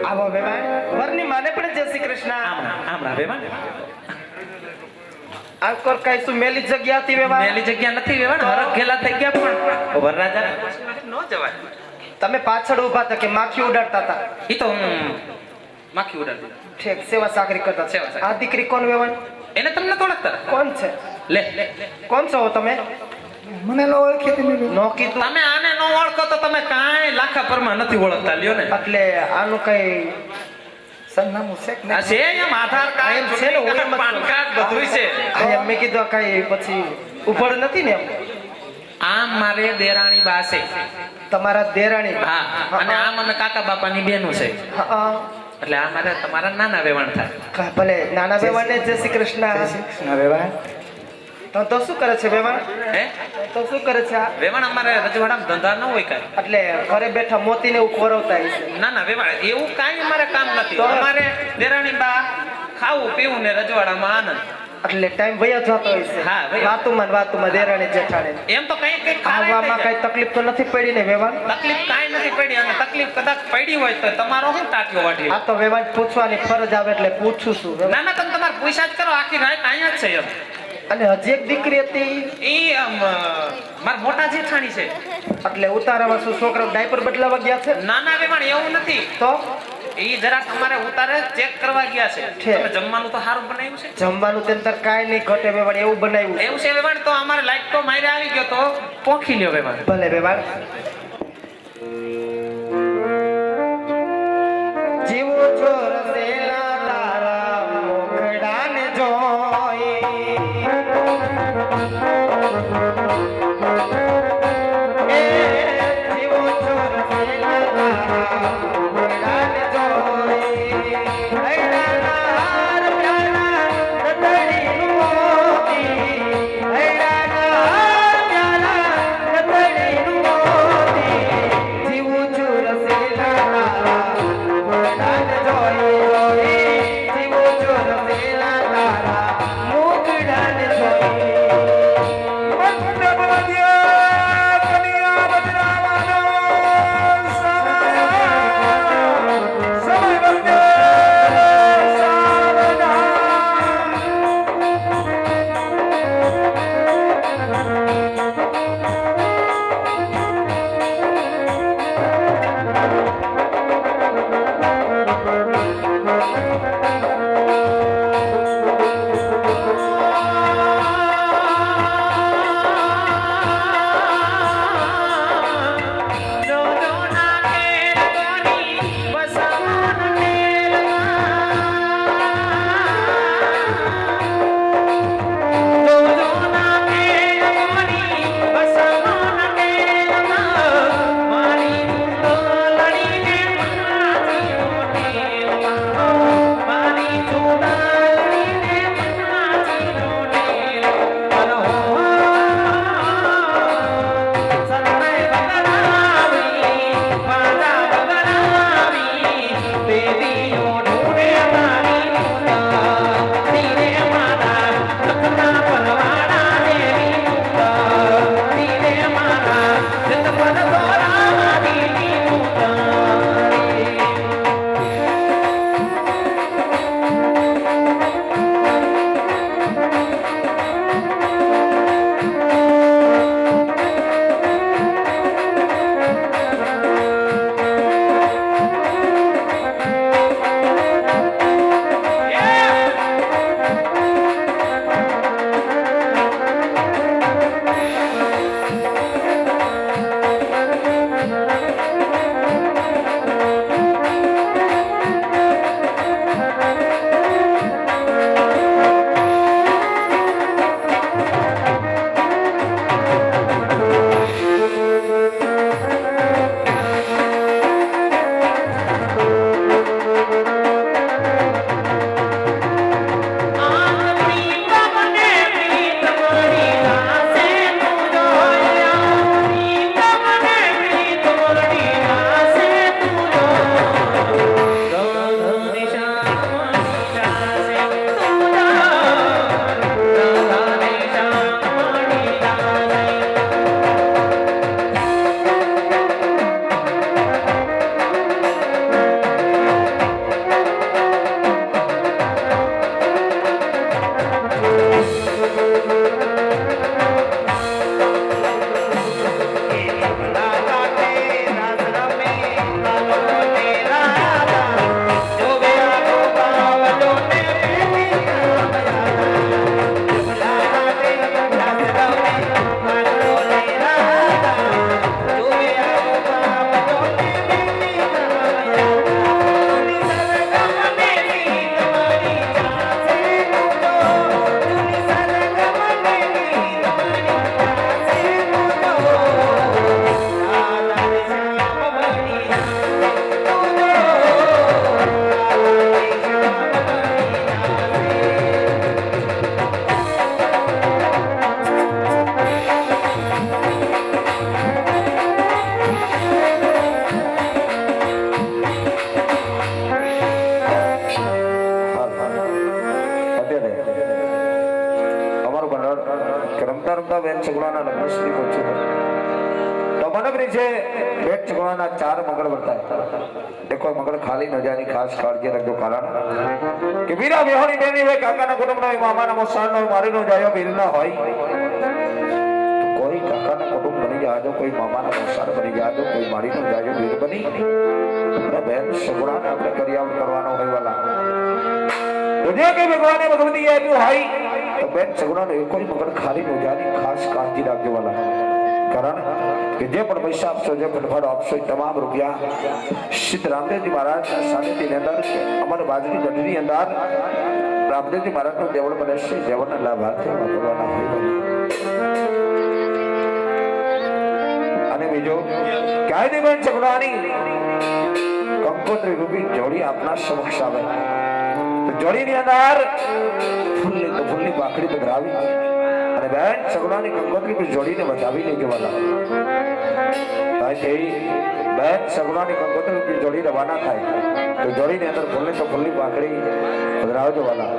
આવો વેવાણ વરની માને પણ જય શ્રી કૃષ્ણ આમ વેવાણ આંકોર કાઈ શું મેલી જગ્યા હતી વેવાણ મેલી જગ્યા નથી વેવાણ હરખ ઘેલા થઈ ગયા પણ વરરાજા નો જવાય તમે પાછળ ઊભા હતા કે માખી ઉડાડતા હતા ઈ તો માખી ઉડાડતી ઠીક સેવા સાકરી કરતા સેવા સાકરી. આ દીકરી કોણ વેવાણ એને તમને તો ઓળખતા કોણ છે લે કોણ છો તમે મને નો ઓળખી તમે નો કીધું તમે આને નો ઓળખો તો તમે કાંઈ લાખા પરમાં નથી ઓળખતા લ્યો ને એટલે આનું કઈ સરનામું છે કે આ નહીં? છે એમ આધાર એમ કાર્ડ છે ને, ચૂંટણી ઓળખ કાર્ડ, પાન કાર્ડ બધું છે આ એમ મેં કીધું આ કઈ પછી ઉભડ નથી ને એમ આમ મારે દેરાણી બા છે તમારા દેરાણી હા અને આમ અમે કાકા બાપાની બેનો છે હા એટલે આ મારે તમારા નાના વેવાણ થાય ભલે નાના વેવાણને જય શ્રી કૃષ્ણ વેવાણ તો શું કરે છે વેવાણ હે તો શું કરે છે આ વેવાણ અમારે રજવાડામાં ધંધા ન હોય કાંઈ એટલે ઘરે બેઠા મોતીને એવું ખોરવતા હશે ના ના વેવાણ એવું કાંઈ અમારે કામ નથી તો? અમારે દેરાણી બા ખાવું પીવું ને રજવાડામાં આનંદ એટલે ટાઈમ વયા જતો હશે હા, વયો. વાતુમાં દેરાણી જેઠાણી એમ તો કઈ કઈ આવવામાં કઈ તકલીફ તો નથી પડી ને વેવાણ તકલીફ કાંઈ નથી પડી અને તકલીફ કદાચ પડી હોય તો તમારો શું ટાંટિયો વાઢી આ તો વેવાણ પૂછવાની ફરજ આવે એટલે પૂછું છું વેવાણ. ના ના તમે તમારે પૂછા જ કરો આખી રાત અહીંયા જ છે એમ અને હજી એક દીકરી હતી ઈ મારા મોટા જેઠાણી છે એટલે ઉતારામાં શું છોકરા ડાયપર બદલાવા ગયા છે નાના વેવાણ એવું નથી તો ઈ જરાક અમારે ઉતારે ચેક કરવા ગયા છે છે. તમે જમવાનું તો સારું બનાવ્યું છે જમવાનું તેમ તાર કાંઈ નહીં ઘટે વેવાણ એવું બનાવ્યું છે. એવું છે વેવાણ તો અમારે લાઈટ તો મારે આવી ગયો તો પોખી લ્યો વેવાણ ભલે વેવાણ જીવો છો રસેલા તારા મોખડાને જોઈ એ જીવો છો રસેલા તારા મોખડાને જોઈ હૈડાના હાર પ્યારા રતડીનું મોતી હૈડાના હાર પ્યારા રતડીનું મોતી જીવું છું રસેલા તારા મોખડાને જોઈ એ કોઈ મગર ખાલી ન જાય ખાસ કાળજી રાખજો કારણ કે વીરા વિહોણી બેની હોય કાકાના કુટુંબનો હોય મામાના મોસાળનો હોય મારી નો જાય વીર ના હોય કોઈ કાકાના કુટુંબ બની જાજો કોઈ મામાના મોસાળ બની જાજો કોઈ મારી નો જાય વીર બની અને બેન સગુણાને આપણે કરિયાવર કરવાનો હોય વાલા તો જે કે ભગવાને ભગવતી આપ્યું હોય તો બેન સગુણાનો એ કોઈ મગર ખાલી ન જાય ખાસ કાળજી રાખજો વાલા કારણ કે જે પણ પૈસા આપશો જે પણ ફળ આપશો એ તમામ રૂપિયા સિદ્ધ રામદેવજી મહારાજના સાનિધ્યની અંદર અમારી બાજુની ગઢની અંદર રામદેવજી મહારાજનું દેવળ બને છે દેવળના લાભાર્થે વાપરવાના હોય અને બીજો કાયદી બેન સગુણાની કંકોત્રી રૂપી જોડી આપના સમક્ષ આવે તો જોડીની અંદર ફૂલની બાકડી પધરાવી અને બેન સગુણાની કંકોત્રી પર જોડીને બતાવી લેજો વાલા તાઈ બેન સગુણાની કંકોત્રી પર જોડી રવાના થાય તો જોડીની અંદર ફૂલની બાકડી પધરાવજો વાલા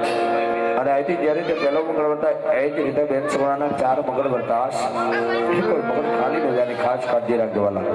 અને અહીંથી જે રીતે પહેલો મંગળ વર્તા એ જ રીતે બેન સગુણાના 4 મંગળ વર્તાશ કોઈ મંગળ ખાલી ન જાય ખાસ કાળજી રાખજો વાલા